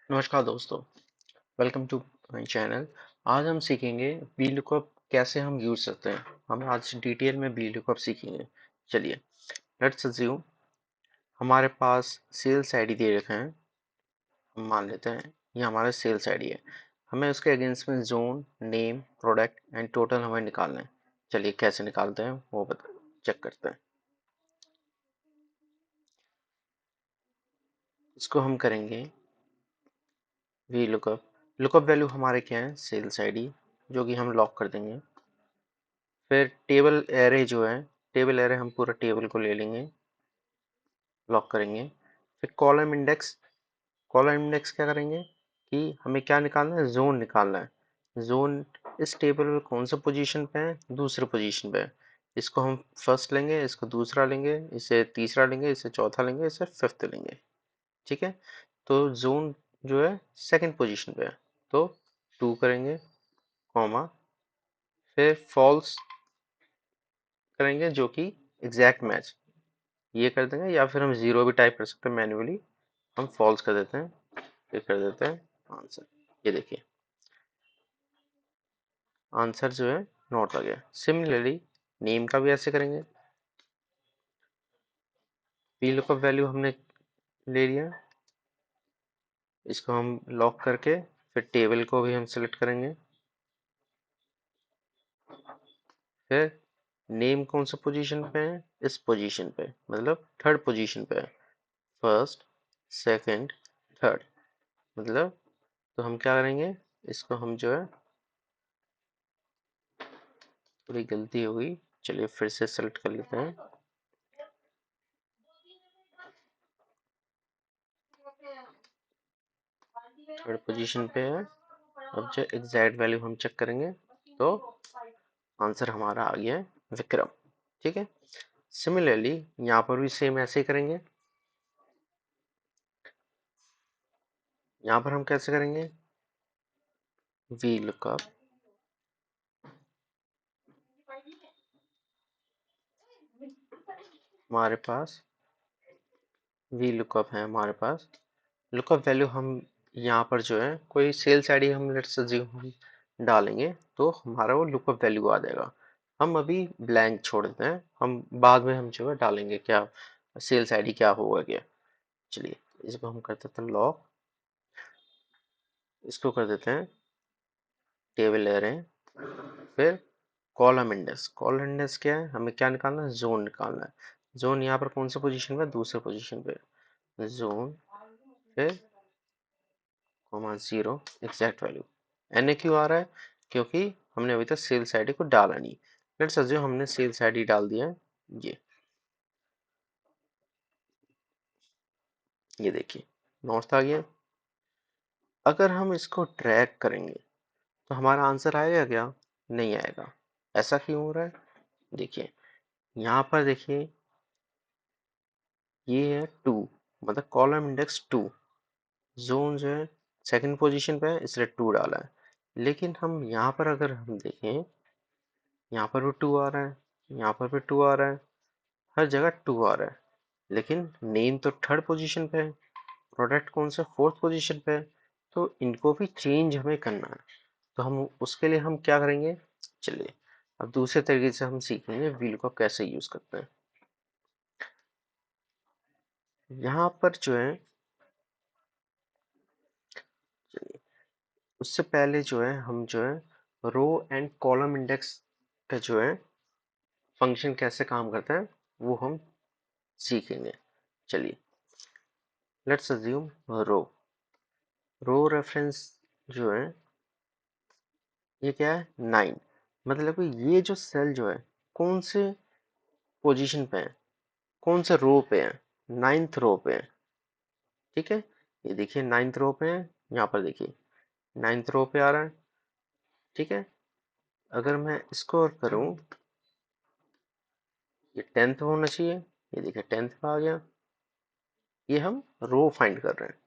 नमस्कार दोस्तों, welcome to my channel. आज हम सीखेंगे VLOOKUP कैसे हम यूज करते हैं। हम आज डिटेल में VLOOKUP सीखेंगे। चलिए, लेट्स अज्यूम हमारे पास सेल्स आईडी दे रखे हैं। हम मान लेते हैं ये हमारा सेल्स आईडी है। हमें उसके अगेंस्ट में zone, name, product and total हमें निकालना है। चलिए कैसे निकालते हैं वो बता चेक करते हैं। इसको हम करेंगे VLOOKUP। लुकअप वैल्यू हमारे क्या है, सेल्स आईडी, जो कि हम लॉक कर देंगे। फिर टेबल एरे जो है, टेबल एरे हम पूरा टेबल को ले लेंगे, लॉक करेंगे। फिर कॉलम इंडेक्स क्या करेंगे कि हमें क्या निकालना है, जोन निकालना है। जोन इस टेबल में कौन सा पोजीशन पे है, दूसरे पोजीशन पे है। इसको हम फर्स्ट लेंगे, इसको दूसरा लेंगे, इसे तीसरा लेंगे, इसे चौथा लेंगे, इसे फिफ्थ लेंगे। ठीक है, तो जोन जो है सेकंड पोजीशन पे है, तो 2 करेंगे, कॉमा, फिर फॉल्स करेंगे जो कि एग्जैक्ट मैच, ये कर देंगे। या फिर हम जीरो भी टाइप कर सकते हैं मैन्युअली। हम फॉल्स कर देते हैं, फिर कर देते हैं आंसर। ये देखिए आंसर जो है नोट आ गया। सिमिलरली नेम का भी ऐसे करेंगे। VLOOKUP वैल्यू हमने ले लिया, इसको हम लॉक करके फिर टेबल को भी हम सिलेक्ट करेंगे। फिर नेम कौन सा पोजीशन पे है, इस पोजीशन पे, मतलब थर्ड पोजीशन पे है। फर्स्ट, सेकंड, थर्ड, मतलब, तो हम क्या करेंगे, इसको हम जो है, थोड़ी गलती हो गई, चलिए फिर से सेलेक्ट कर लेते हैं। थर्ड पोजीशन पे है। अब जो एग्जैक्ट वैल्यू हम चेक करेंगे तो आंसर हमारा आ गया है विक्रम। ठीक है, सिमिलरली यहाँ पर भी सेम ऐसे ही करेंगे। यहाँ पर हम कैसे करेंगे, VLOOKUP, हमारे पास VLOOKUP है, हमारे पास लुकअप वैल्यू हम यहाँ पर जो है कोई सेल्स आईडी हम लेट्स अज्यूम हम डालेंगे तो हमारा वो लुकअप वैल्यू आ जाएगा। हम अभी ब्लैंक छोड़ देते हैं, हम बाद में हम जो है डालेंगे क्या सेल्स आईडी क्या होगा क्या। चलिए इसको हम कर देते हैं लॉक, इसको कर देते हैं टेबल एरे। फिर कॉलम इंडेक्स क्या है, हमें क्या निकालना है, जोन निकालना है। जोन यहाँ पर कौन सा पोजीशन पे, दूसरे पोजीशन पे जोन, फिर comma zero, exact value. N क्यों आ रहा है, क्योंकि हमने अभी तक सेल्स आईडी को डाला नहीं। लेट्स अज्यूम हमने सेल्स आईडी डाल दिया है, ये ये देखिए नॉर्थ आ गया। अगर हम इसको ट्रैक करेंगे तो हमारा आंसर आएगा क्या, नहीं आएगा। ऐसा क्यों हो रहा है, देखिए यहाँ पर देखिए, ये है 2, मतलब कॉलम इंडेक्स 2। जोन जो है सेकंड पोजीशन पे है, इसलिए 2 डाला है। लेकिन हम यहाँ पर अगर हम देखें, यहाँ पर भी 2 आ रहा है, यहाँ पर भी 2 आ रहा है, हर जगह 2 आ रहा है। लेकिन नेम तो थर्ड पोजीशन पे है, प्रोडक्ट कौन सा, फोर्थ पोजीशन पे है। तो इनको भी चेंज हमें करना है। तो हम उसके लिए हम क्या करेंगे, चलिए अब दूसरे तरीके से हम सीखेंगे व्हील को कैसे यूज करते हैं। यहाँ पर जो है, चलिए उससे पहले जो है हम जो है रो एंड कॉलम इंडेक्स का जो है फंक्शन कैसे काम करता है वो हम सीखेंगे। चलिए let's assume row, row reference जो है ये क्या है, 9। मतलब कि ये जो सेल जो है कौन से पोजीशन पे है, कौन से रो पे है, नाइन्थ रो पे है। ठीक है, ये देखिए नाइन्थ रो पे है, यहाँ पर देखिए नाइन्थ रो पे आ रहा है। ठीक है, अगर मैं इसको और करूँ, ये 10th होना चाहिए, ये देखिए 10th पे आ गया। ये हम रो फाइंड कर रहे हैं।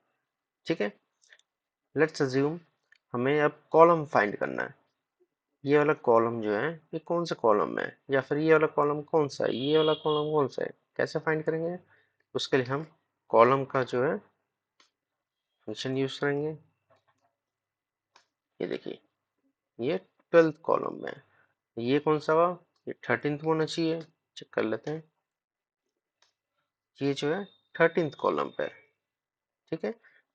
ठीक है, लेट्स अज्यूम हमें अब कॉलम फाइंड करना है। ये वाला कॉलम जो है ये कौन सा कॉलम है, या फिर ये वाला कॉलम कौन सा है, ये वाला कॉलम कौन सा है, कैसे फाइंड करेंगे। उसके लिए हम कॉलम का जो है फंक्शन यूज करेंगे। ये देखिए, ये 12th कॉलम में है। ये कौन सा हुआ? ये 13th होना चाहिए। चेक कर लेते हैं। ये जो है 13th कॉलम पे है। ठीक है।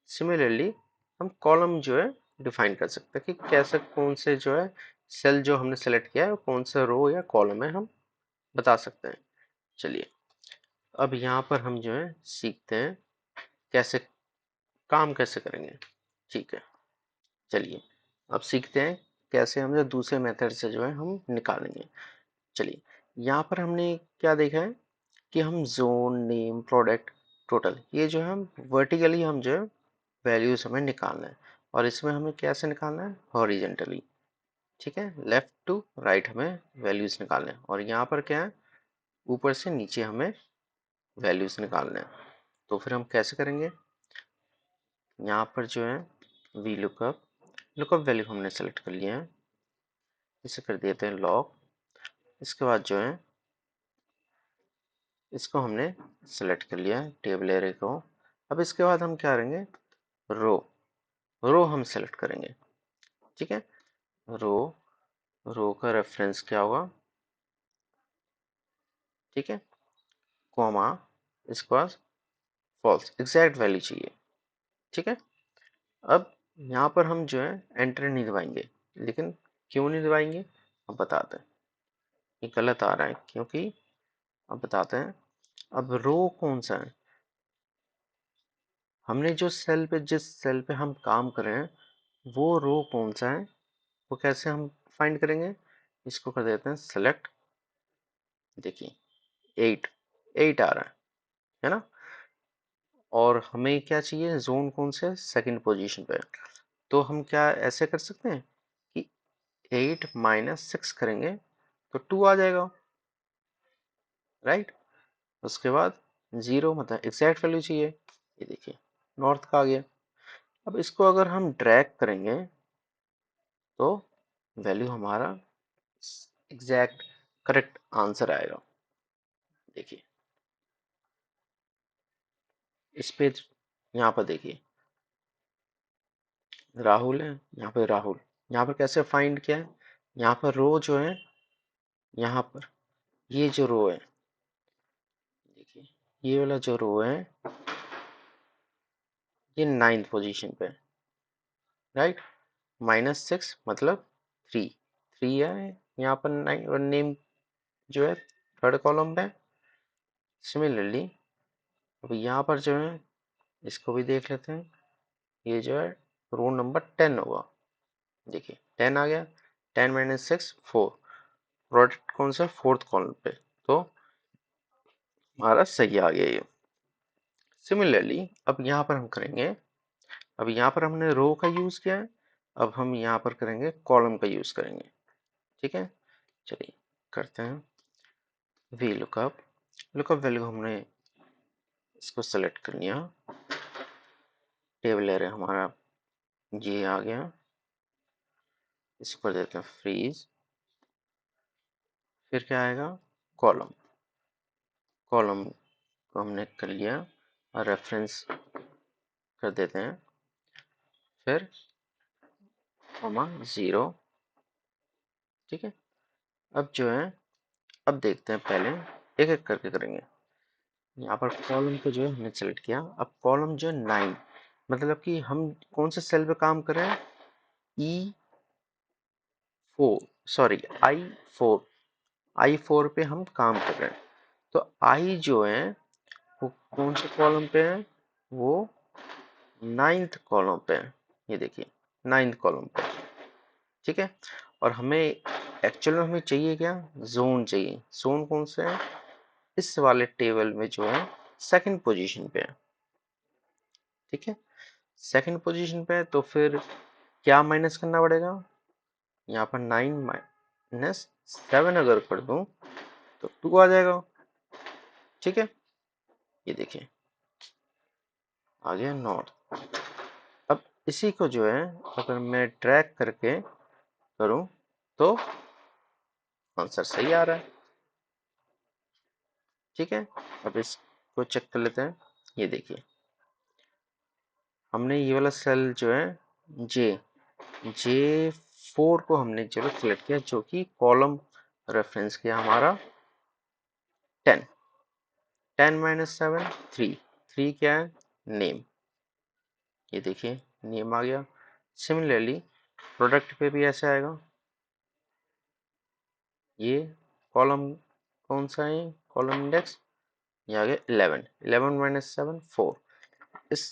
सिमिलरली हम कॉलम जो है डिफाइन कर सकते हैं कि कैसे, कौन से जो है सेल जो हमने सेलेक्ट किया है कौन सा रो या कॉलम है, हम बता सकते हैं। चलिए, अब यहाँ पर हम जो है सीखते हैं कैसे काम कैसे करेंगे। ठीक है, चलिए अब सीखते हैं कैसे हम जो दूसरे मेथड से जो है हम निकालेंगे। चलिए, यहाँ पर हमने क्या देखा है कि हम जोन, नेम, प्रोडक्ट, टोटल, ये जो है हम वर्टिकली हम जो है वैल्यूज हमें निकालना है, और इसमें हमें कैसे निकालना है? हॉरिजेंटली। ठीक है, लेफ्ट टू राइट हमें वैल्यूज निकालना है, और यहाँ पर क्या है? ऊपर से नीचे हमें वैल्यूज निकालना है। तो फिर हम कैसे करेंगे? यहाँ पर जो है वी लुकअप, लुकअप वैल्यू हमने सेलेक्ट कर लिया है, इसे कर देते हैं लॉग। इसके बाद जो है इसको हमने सेलेक्ट कर लिया है, टेबल एरे को। अब इसके बाद हम क्या करेंगे? रो, रो हम सेलेक्ट करेंगे। ठीक है, रो, रो का रेफरेंस क्या होगा? ठीक है, कॉमा, इसके बाद फॉल्स, एग्जैक्ट वैल्यू चाहिए। ठीक है, अब यहाँ पर हम जो है एंटर नहीं दबाएंगे, लेकिन क्यों नहीं दबाएंगे अब बताते हैं। ये गलत आ रहा है क्योंकि, अब बताते हैं। अब रो कौन सा है? हमने जो सेल पे, जिस सेल पे हम काम कर रहे हैं वो रो कौन सा है, वो कैसे हम फाइंड करेंगे? इसको कर देते हैं सेलेक्ट। देखिए 8, 8 आ रहा है ना? और हमें क्या चाहिए? जोन कौन से? सेकंड पोजीशन पे। तो हम क्या ऐसे कर सकते हैं कि 8 माइनस 6 करेंगे तो 2 आ जाएगा, राइट? उसके बाद 0 मतलब एग्जैक्ट वैल्यू चाहिए। ये देखिए नॉर्थ का आ गया। अब इसको अगर हम ड्रैग करेंगे तो वैल्यू हमारा एग्जैक्ट करेक्ट आंसर आएगा। देखिए इस पे, यहाँ पर देखिए राहुल है, यहाँ पे राहुल। यहाँ पर कैसे फाइंड किया है? यहाँ पर रो जो है, यहाँ पर ये जो रो है, देखिए ये वाला जो रो है ये 9th पोजीशन पे, राइट? -6 मतलब 3, 3 है यहाँ पर। 9 और नेम जो है थर्ड कॉलम पे। सिमिलरली अब यहाँ पर जो है इसको भी देख लेते हैं। ये जो है रो नंबर 10 होगा। देखिए 10 आ गया। 10 माइनस 6 4, प्रोडक्ट कौन सा? फोर्थ कॉलम पे। तो हमारा सही आ गया ये। सिमिलरली अब यहाँ पर हम करेंगे, अब यहाँ पर हमने रो का यूज किया है, अब हम यहाँ पर करेंगे कॉलम का यूज करेंगे। ठीक है, चलिए करते हैं। वी लुकअप, लुकअप वैल्यू हमने इसको सेलेक्ट कर लिया। टेबल एरे हमारा ये आ गया। इसको कर देते हैं फ्रीज। फिर क्या आएगा? कॉलम, कॉलम को हमने कर लिया और रेफरेंस कर देते हैं। फिर कॉमा 0। ठीक है, अब जो है अब देखते हैं, पहले एक एक करके करेंगे। यहाँ पर कॉलम को जो है हमने सेलेक्ट किया। अब कॉलम जो है 9, मतलब कि हम कौन से सेल पे काम कर रहे हैं? E4, सॉरी I4, I4 पे हम काम कर रहे हैं। तो I जो है वो कौन से कॉलम पे है? वो 9th कॉलम पे है। ये देखिए 9th कॉलम पे। ठीक है, और हमें एक्चुअल में हमें चाहिए क्या? जोन चाहिए। जोन कौन सा है? इस वाले टेबल में जो है सेकंड पोजीशन पे है। ठीक है, सेकंड पोजीशन पे है, तो फिर क्या माइनस करना पड़ेगा? यहाँ पर 9 माइनस 7 अगर कर दूं तो 2 आ जाएगा। ठीक है, ये देखिए आ गया नॉर्थ। अब इसी को जो है अगर मैं ड्रैग करके करूं तो आंसर सही आ रहा है। ठीक है, अब इसको चेक कर लेते हैं। ये देखिए हमने ये वाला सेल जो है जे J4 को हमने चलो सिलेक्ट किया, जो कि कॉलम रेफरेंस किया हमारा 10। 10 माइनस 7 3। 3 क्या है? नेम। ये देखिए नेम आ गया। सिमिलरली प्रोडक्ट पे भी ऐसे आएगा। ये कॉलम कौन सा है? कॉलम इंडेक्स ये आ गया 11। 11 माइनस 7 4। इस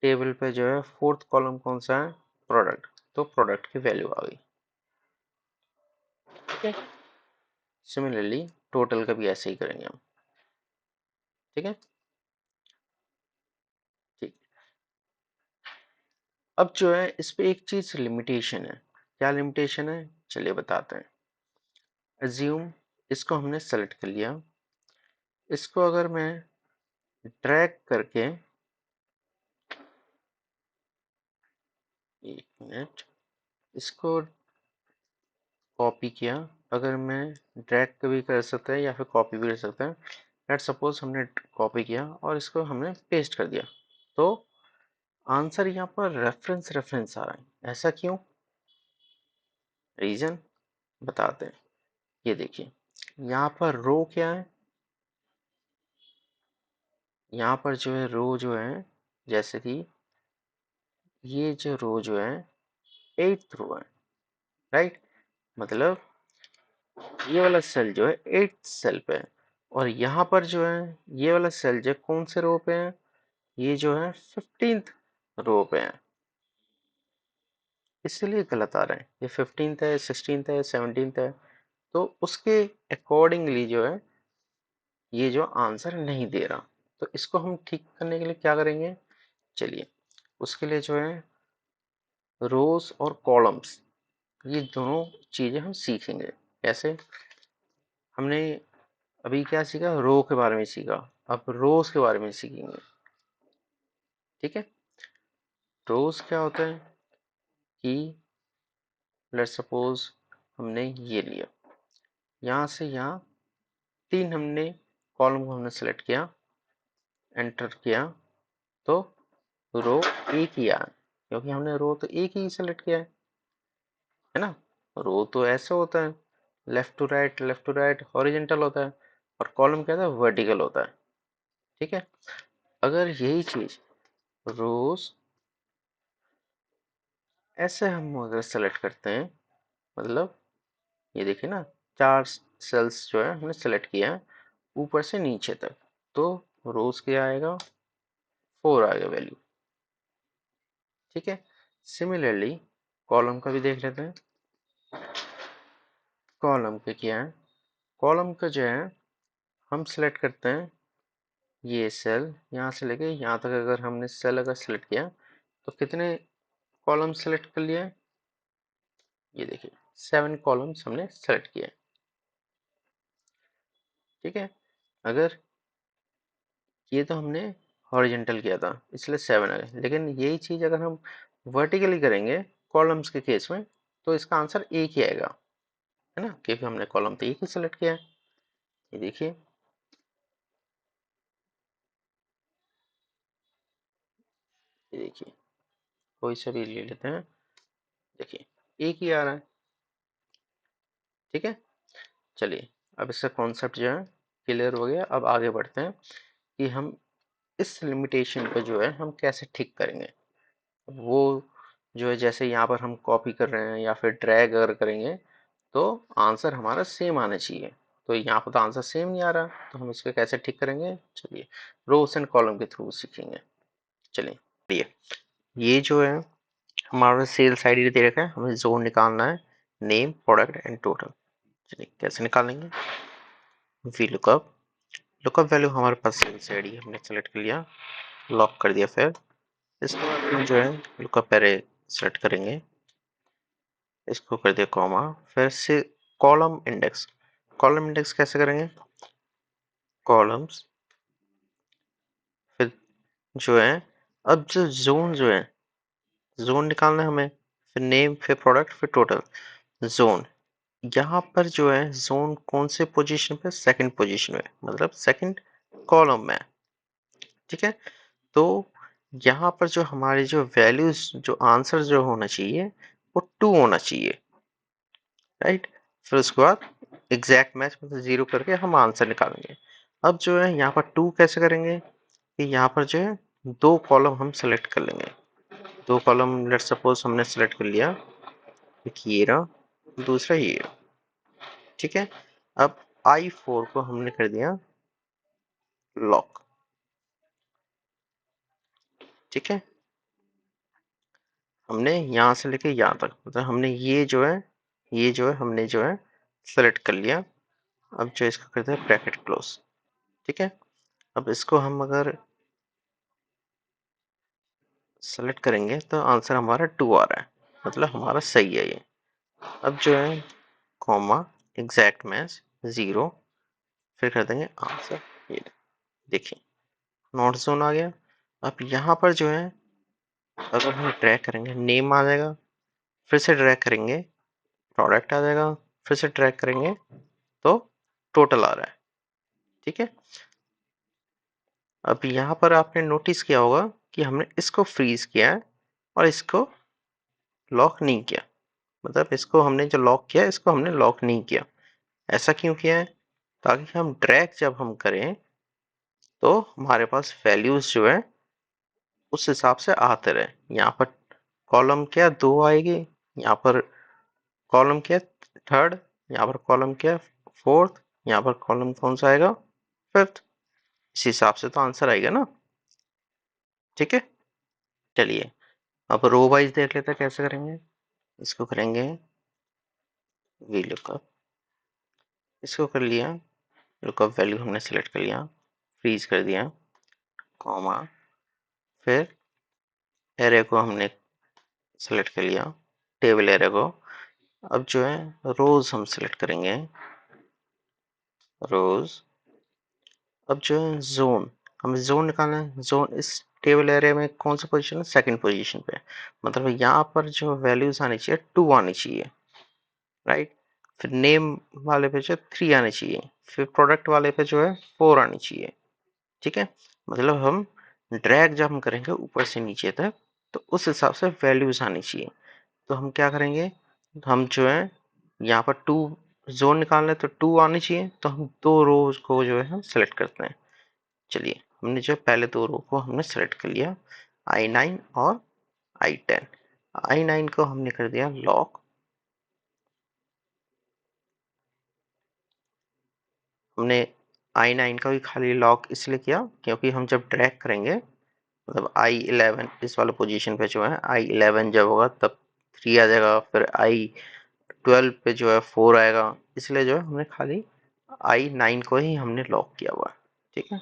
टेबल पे जो है फोर्थ कॉलम कौन सा है? प्रोडक्ट। तो प्रोडक्ट की वैल्यू आ गई। ठीक है। सिमिलरली टोटल का भी ऐसे ही करेंगे हम। ठीक है। ठीक। अब जो है इस पे एक चीज लिमिटेशन है। क्या लिमिटेशन है? चलिए बताते हैं। एज्यूम इसको हमने सेलेक्ट कर लिया। इसको अगर मैं ड्रैग करके, एक मिनट, इसको कॉपी किया। अगर मैं ड्रैग भी कर सकता है या फिर कॉपी भी कर सकता है। लेट सपोज हमने कॉपी किया और इसको हमने पेस्ट कर दिया, तो आंसर यहाँ पर रेफरेंस रेफरेंस आ रहा है। ऐसा क्यों? रीजन बताते हैं। ये देखिए यहाँ पर रो क्या है? यहाँ पर जो है रो जो है, जैसे कि ये जो रो जो है 8th रो है, राइट। मतलब ये वाला सेल जो है 8th सेल पे है, और यहाँ पर जो है ये वाला सेल जो कौन से रो पे है? ये जो है 15th रो पे है, इसलिए गलत आ रहा है। ये 15th है, 16th है, 17th है, तो उसके अकॉर्डिंगली जो है ये जो आंसर नहीं दे रहा। तो इसको हम ठीक करने के लिए क्या करेंगे? चलिए उसके लिए जो है रोज और कॉलम्स, ये दोनों चीजें हम सीखेंगे। कैसे? हमने अभी क्या सीखा? रो के बारे में सीखा। अब रोज के बारे में सीखेंगे। ठीक है। रोज क्या होता है कि लेट्स सपोज हमने ये लिया, यहाँ से यहाँ 3 हमने कॉलम को हमने सेलेक्ट किया, एंटर किया, तो रो एक ही आया, क्योंकि हमने रो तो एक ही सेलेक्ट किया है ना। रो तो ऐसे होता है, लेफ्ट टू राइट हॉरिजेंटल होता है, और कॉलम क्या होता है? वर्टिकल होता है। ठीक है। अगर यही चीज रोज ऐसे हम अगर सेलेक्ट करते हैं, मतलब ये देखिए ना, 4 सेल्स जो है हमने सेलेक्ट किया है ऊपर से नीचे तक, तो रोज क्या आएगा? 4 आएगा वैल्यू। ठीक है। सिमिलरली कॉलम का भी देख लेते हैं। कॉलम का क्या है? कॉलम का जो है हम सेलेक्ट करते हैं ये सेल, यहाँ से लेके यहाँ तक अगर हमने सेल अगर सेलेक्ट किया, तो कितने कॉलम सेलेक्ट कर लिया है? ये देखिए 7 कॉलम्स हमने सेलेक्ट किया है। ठीक है। अगर ये तो हमने हॉरिजेंटल किया था इसलिए 7 आ गए, लेकिन यही चीज अगर हम वर्टिकली करेंगे कॉलम्स के केस में, तो इसका आंसर एक ही आएगा, है ना, क्योंकि हमने कॉलम तो एक ही सेलेक्ट किया है। ये देखिए, ये देखिए कोई सा भी ले लेते हैं, देखिए एक ही आ रहा है। ठीक है। चलिए अब इसका कॉन्सेप्ट जो है क्लियर हो गया। अब आगे बढ़ते हैं कि हम इस लिमिटेशन को जो है हम कैसे ठीक करेंगे। वो जो है जैसे यहाँ पर हम कॉपी कर रहे हैं या फिर ड्रैग अगर करेंगे, तो आंसर हमारा सेम आना चाहिए। तो यहाँ पर तो आंसर सेम नहीं आ रहा, तो हम इसको कैसे ठीक करेंगे? चलिए रोस एंड कॉलम के थ्रू सीखेंगे। चलिए ये जो है हमारा सेल्स आईडी दे रखा है, हमें जोन निकालना है, नेम प्रोडक्ट एंड टोटल। चलिए कैसे निकालेंगे? V lookup. लुकअप वैल्यू हमारे पास सेल्स आईडी हमने सेलेक्ट कर लिया, लॉक कर दिया। फिर इसके बाद हम जो है लुकअप एरे सेलेक्ट करेंगे, इसको कर दिया कॉमा, फिर से कॉलम इंडेक्स। कॉलम इंडेक्स कैसे करेंगे? कॉलम्स, फिर जो है अब जो जोन जो है, जोन निकालना है हमें, फिर नेम, फिर प्रोडक्ट, फिर टोटल। जोन, यहाँ पर जो है जोन कौन से पोजीशन पे? सेकंड पोजीशन में, मतलब सेकंड कॉलम में। ठीक है। तो यहाँ पर जो हमारी जो वैल्यूज जो आंसर जो होना चाहिए वो 2 होना चाहिए, राइट। फिर उसके बाद एग्जैक्ट मैच मतलब 0 करके हम आंसर निकालेंगे। अब जो है यहाँ पर 2 कैसे करेंगे कि यहाँ पर जो है 2 कॉलम हम सेलेक्ट कर लेंगे। 2 कॉलम लेट्स सपोज हमने सेलेक्ट कर लिया, एक ये रहा, दूसरा ये रहा, ठीक है। अब I4 को हमने कर दिया लॉक, ठीक है। हमने यहाँ से लेके यहाँ तक मतलब हमने ये जो है हमने जो है सेलेक्ट कर लिया। अब जो इसको करते हैं ब्रैकेट क्लोज, ठीक है। अब इसको हम अगर सेलेक्ट करेंगे तो आंसर हमारा 2 आ रहा है, मतलब हमारा सही है ये। अब जो है कॉमा एग्जैक्ट मैच 0, फिर कर देंगे आंसर। ये देखिए नॉट जोन आ गया। अब यहाँ पर जो है अगर हम ड्रैग करेंगे नेम आ जाएगा, फिर से ड्रैग करेंगे प्रोडक्ट आ जाएगा, फिर से ड्रैग करेंगे तो टोटल आ रहा है, ठीक है। अब यहाँ पर आपने नोटिस किया होगा कि हमने इसको फ्रीज किया है और इसको लॉक नहीं किया, मतलब इसको हमने जो लॉक किया है इसको हमने लॉक नहीं किया। ऐसा क्यों किया है? ताकि हम ड्रैग जब हम करें तो हमारे पास वैल्यूज जो है उस हिसाब से आते रहे। यहाँ पर कॉलम क्या 2 आएगी, यहाँ पर कॉलम क्या थर्ड, यहाँ पर कॉलम क्या फोर्थ, यहाँ पर कॉलम कौन सा आएगा फिफ्थ। इस हिसाब से तो आंसर आएगा ना, ठीक है। चलिए अब रो वाइज देख लेते हैं कैसे करेंगे। इसको करेंगे वी लुकअप, इसको कर लिया, लुकअप वैल्यू हमने सेलेक्ट कर लिया, फ्रीज कर दिया, कॉमा, फिर एरे को हमने सेलेक्ट कर लिया, टेबल एरे को। अब जो है रोज हम सेलेक्ट करेंगे, रोज। अब जो है जोन, हमें जोन निकालना है। जोन इस टेबल एरे में कौन सा पोजीशन है, सेकंड पोजीशन पे, मतलब यहाँ पर जो वैल्यूज आनी चाहिए 2 आनी चाहिए, राइट। फिर नेम वाले पे जो 3 आनी चाहिए, फिर प्रोडक्ट वाले पे जो है 4 आनी चाहिए, ठीक है। मतलब हम ड्रैग जब हम करेंगे ऊपर से नीचे तक तो उस हिसाब से वैल्यूज आनी चाहिए। तो हम क्या करेंगे, हम जो है यहाँ पर 2 जोन निकालना है तो 2 आनी चाहिए, तो हम 2 रोज को जो है हम सेलेक्ट करते हैं। चलिए हमने जो पहले 2 रो को हमने सेलेक्ट कर लिया, I9 और I10। I9 को हमने कर दिया लॉक, हमने I9 का भी खाली लॉक इसलिए किया क्योंकि हम जब ड्रैग करेंगे मतलब I11 इस वाले पोजीशन पे जो है I11 जब होगा तब 3 आ जाएगा, फिर I12 पे जो है 4 आएगा, इसलिए जो है हमने खाली I9 को ही हमने लॉक किया हुआ है, ठीक है।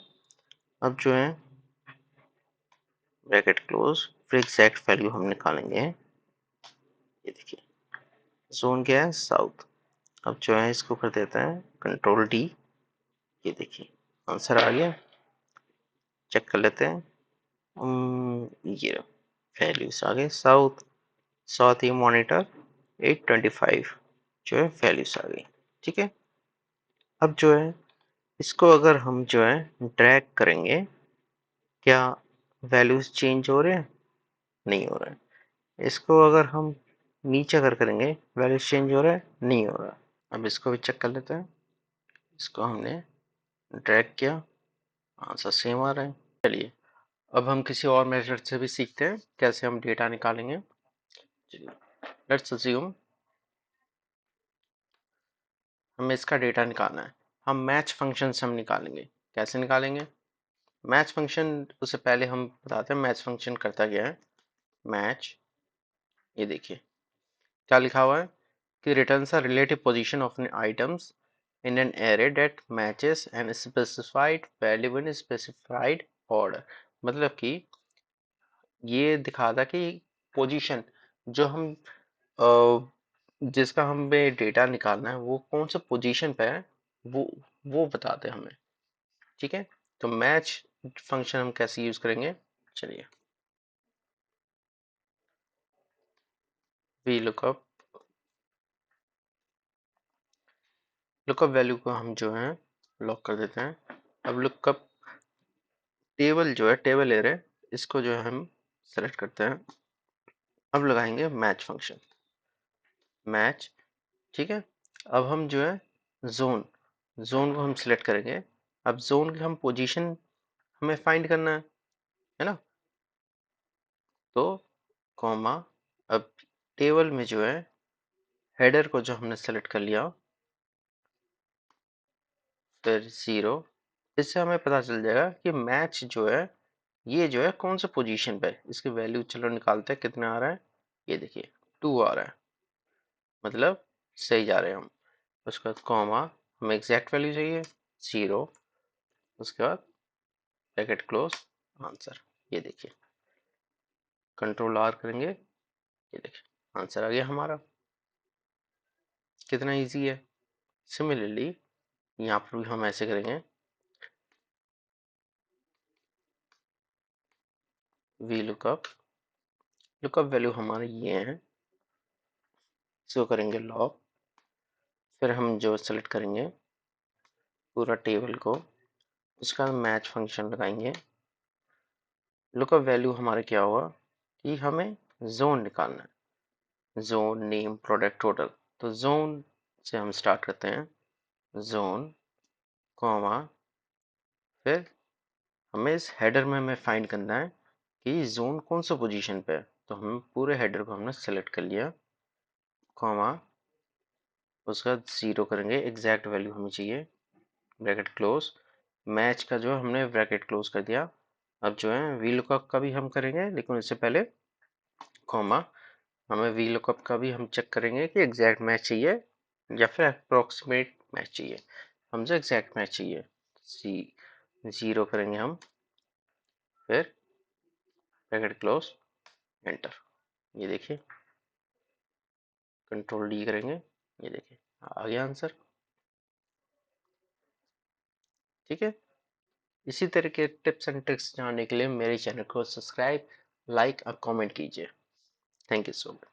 अब जो है ब्रैकेट क्लोज, फिर एग्जैक्ट वैल्यू हम निकालेंगे। ये देखिए जोन क्या है साउथ। अब जो है इसको कर देते हैं कंट्रोल डी, ये देखिए आंसर आ गया। चेक कर लेते हैं। ये वैल्यूज आ गए साउथ, साथ ही मॉनिटर 825 जो है वैल्यूज आ गई, ठीक है। अब जो है इसको अगर हम जो है ड्रैग करेंगे, क्या वैल्यूज चेंज हो रहे हैं? नहीं हो रहे हैं। इसको अगर हम नीचे अगर करेंगे वैल्यूज चेंज हो रहा है? नहीं हो रहा। अब इसको भी चेक कर लेते हैं। इसको हमने ड्रैग किया, आंसर सेम आ रहा है। चलिए अब हम किसी और मेथड से भी सीखते हैं कैसे हम डेटा निकालेंगे। चलिए लेट्स अज्यूम हमें इसका डेटा निकालना है। हम मैच फंक्शन से हम निकालेंगे। कैसे निकालेंगे मैच फंक्शन? उससे पहले हम बताते हैं मैच फंक्शन करता क्या है। मैच, ये देखिए क्या लिखा हुआ है कि returns a relative position of items in an array that matches an specified value in specified order। मतलब कि ये दिखाता कि पोजीशन जो हम जिसका हमें डेटा निकालना है वो कौन सा पोजीशन पे है, वो वो बताते हैं हमें, ठीक है। तो मैच फंक्शन हम कैसे यूज करेंगे, चलिए वी लुकअप वैल्यू को हम जो है लॉक कर देते हैं। अब लुकअप टेबल जो है टेबल एरे, इसको जो है हम सेलेक्ट करते हैं। अब लगाएंगे मैच फंक्शन, मैच। ठीक है, अब हम जो है जोन जोन को हम सिलेक्ट करेंगे। अब जोन की हम पोजीशन हमें फाइंड करना है ना। तो कॉमा, अब टेबल में जो है हेडर को जो हमने सेलेक्ट कर लिया, फिर 0। इससे हमें पता चल जाएगा कि मैच जो है ये जो है कौन से पोजीशन पे है। इसकी वैल्यू चलो निकालते हैं, कितना आ रहा है, ये देखिए 2 आ रहा है, मतलब सही जा रहे हैं हम। उसके बाद कॉमा, हमें एग्जैक्ट वैल्यू चाहिए 0। उसके बाद ब्रैकेट क्लोज, आंसर। ये देखिए कंट्रोल आर करेंगे, ये देखिए आंसर आ गया हमारा। कितना इजी है। सिमिलरली यहाँ पर भी हम ऐसे करेंगे, वी लुकअप वैल्यू हमारे ये हैं, इसको करेंगे लॉक। फिर हम जो सेलेक्ट करेंगे पूरा टेबल को, उसका मैच फंक्शन लगाएंगे। लुकअप वैल्यू हमारे क्या हुआ कि हमें जोन निकालना है, जोन नेम प्रोडक्ट टोटल। तो जोन से हम स्टार्ट करते हैं, जोन कॉमा, फिर हमें इस हेडर में हमें फाइंड करना है कि जोन कौन सा पोजीशन पे है। तो हम पूरे हेडर को हमने सेलेक्ट कर लिया, कॉमा, उसका 0 करेंगे, एग्जैक्ट वैल्यू हमें चाहिए, ब्रैकेट क्लोज। मैच का जो है हमने ब्रैकेट क्लोज कर दिया। अब जो है वी लुकअप का भी हम करेंगे, लेकिन इससे पहले कॉमा, हमें वी लुकअप का भी हम चेक करेंगे कि एग्जैक्ट मैच चाहिए या फिर अप्रोक्सीमेट मैच चाहिए। हमसे एग्जैक्ट मैच चाहिए, 0 करेंगे हम, फिर ब्रैकेट क्लोज, एंटर। ये देखिए कंट्रोल डी करेंगे, ये देखिए आ गया आंसर। ठीक है, इसी तरह के टिप्स एंड ट्रिक्स जानने के लिए मेरे चैनल को सब्सक्राइब, लाइक और कमेंट कीजिए। Thank you so much.